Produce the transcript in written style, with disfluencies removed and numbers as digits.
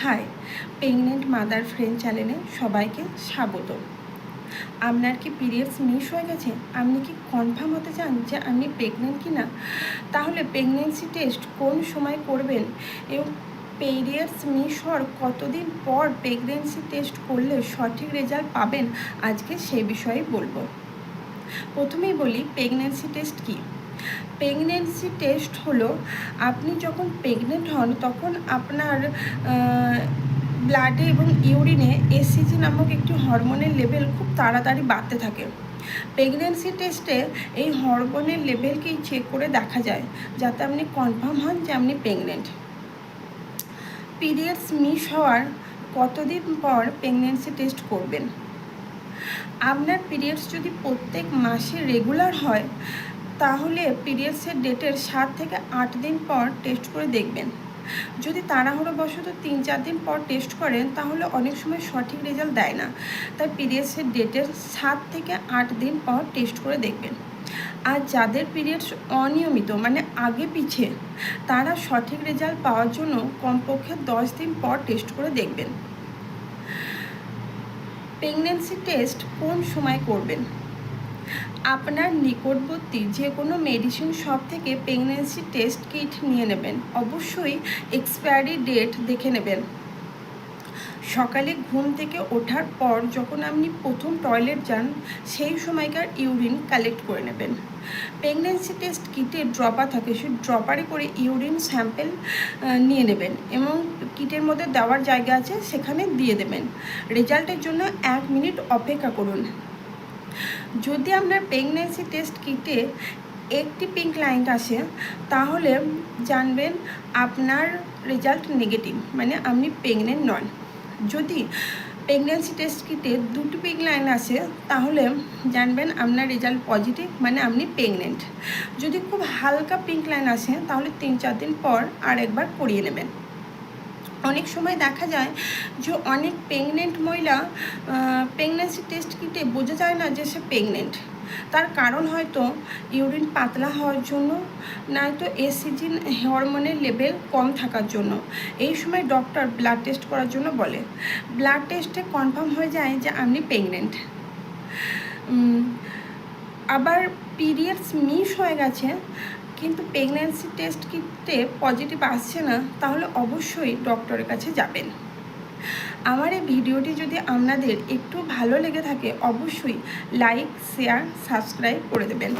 High, pregnant mother friend চ্যানেলে সবাইকে স্বাগত। আপনার কি পিরিয়ডস মিস হয়ে গেছে? আপনি কি কনফার্ম হতে চান যে আপনি প্রেগনেন্ট কি না? তাহলে প্রেগনেন্সি টেস্ট কোন সময় করবেন এবং পিরিয়ডস মিস হওয়ার কতদিন পর প্রেগনেন্সি টেস্ট করলে সঠিক রেজাল্ট পাবেন, আজকে সেই বিষয়ে বলবো। প্রথমেই বলি প্রেগনেন্সি টেস্ট কী। প্রেগনেন্সি টেস্ট হলো আপনি যখন প্রেগনেন্ট হন তখন আপনার ব্লাডে এবং ইউরিনে এসিজি নামক একটি হরমোনের লেভেল খুব তাড়াতাড়ি বাড়তে থাকে। প্রেগনেন্সি টেস্টে এই হরমোনের লেভেলকেই চেক করে দেখা যায় যাতে আপনি কনফার্ম হন যে আপনি প্রেগনেন্ট। পিরিয়ডস মিস হওয়ার কতদিন পর প্রেগনেন্সি টেস্ট করবেন? আপনার পিরিয়ডস যদি প্রত্যেক মাসে রেগুলার হয় তাহলে পিরিয়ডসের ডেটের 7 থেকে 8 দিন পর টেস্ট করে দেখবেন। যদি তাড়াহুড়োবশত 3-4 দিন পর টেস্ট করেন তাহলে অনেক সময় সঠিক রেজাল্ট দেয় না, তাই পিরিয়ডসের ডেটের 7 থেকে 8 দিন পর টেস্ট করে দেখবেন। আর যাদের পিরিয়ডস অনিয়মিত মানে আগে পিছে, তারা সঠিক রেজাল্ট পাওয়ার জন্য কমপক্ষে 10 দিন পর টেস্ট করে দেখবেন। প্রেগনেন্সি টেস্ট কোন সময় করবেন? আপনার নিকটবর্তী যে কোনো মেডিসিন শপ থেকে প্রেগনেন্সি টেস্ট কিট নিয়ে নেবেন। অবশ্যই এক্সপায়ারি ডেট দেখে নেবেন। সকালে ঘুম থেকে ওঠার পর যখন আপনি প্রথম টয়লেট যান সেই সময়কার ইউরিন কালেক্ট করে নেবেন। প্রেগনেন্সি টেস্ট কিটে ড্রপার থাকে, সেই ড্রপারে করে ইউরিন স্যাম্পেল নিয়ে নেবেন এবং কিটের মধ্যে দেওয়ার জায়গা আছে সেখানে দিয়ে দেবেন। রেজাল্টের জন্য 1 মিনিট অপেক্ষা করুন। যদি আপনার প্রেগনেন্সি টেস্ট কিটে একটি পিঙ্ক লাইন আসে তাহলে জানবেন আপনার রেজাল্ট নেগেটিভ, মানে আপনি প্রেগনেন্ট নন। যদি প্রেগনেন্সি টেস্ট কিটে 2টি পিঙ্ক লাইন আসে তাহলে জানবেন আপনার রেজাল্ট পজিটিভ, মানে আপনি প্রেগনেন্ট। যদি খুব হালকা পিঙ্ক লাইন আসে তাহলে 3-4 দিন পর আর একবার করিয়ে নেবেন। অনেক সময় দেখা যায় যে অনেক প্রেগনেন্ট মহিলা প্রেগনেন্সি টেস্ট কিটে বোঝা যায় না যে সে প্রেগনেন্ট। তার কারণ হয়তো ইউরিন পাতলা হওয়ার জন্য, নয়তো এসিজি হরমোনের লেভেল কম থাকার জন্য। এই সময় ডক্টর ব্লাড টেস্ট করার জন্য বলে। ব্লাড টেস্টে কনফার্ম হয়ে যায় যে আপনি প্রেগনেন্ট। আবার পিরিয়ডস মিস হয়ে গেছে কিন্তু প্রেগনেন্সি টেস্ট কিটে পজিটিভ আসছে না, তাহলে অবশ্যই ডক্টরের কাছে যাবেন। আমার এই ভিডিওটি যদি আপনাদের একটু ভালো লেগে থাকে অবশ্যই লাইক, শেয়ার, সাবস্ক্রাইব করে দেবেন।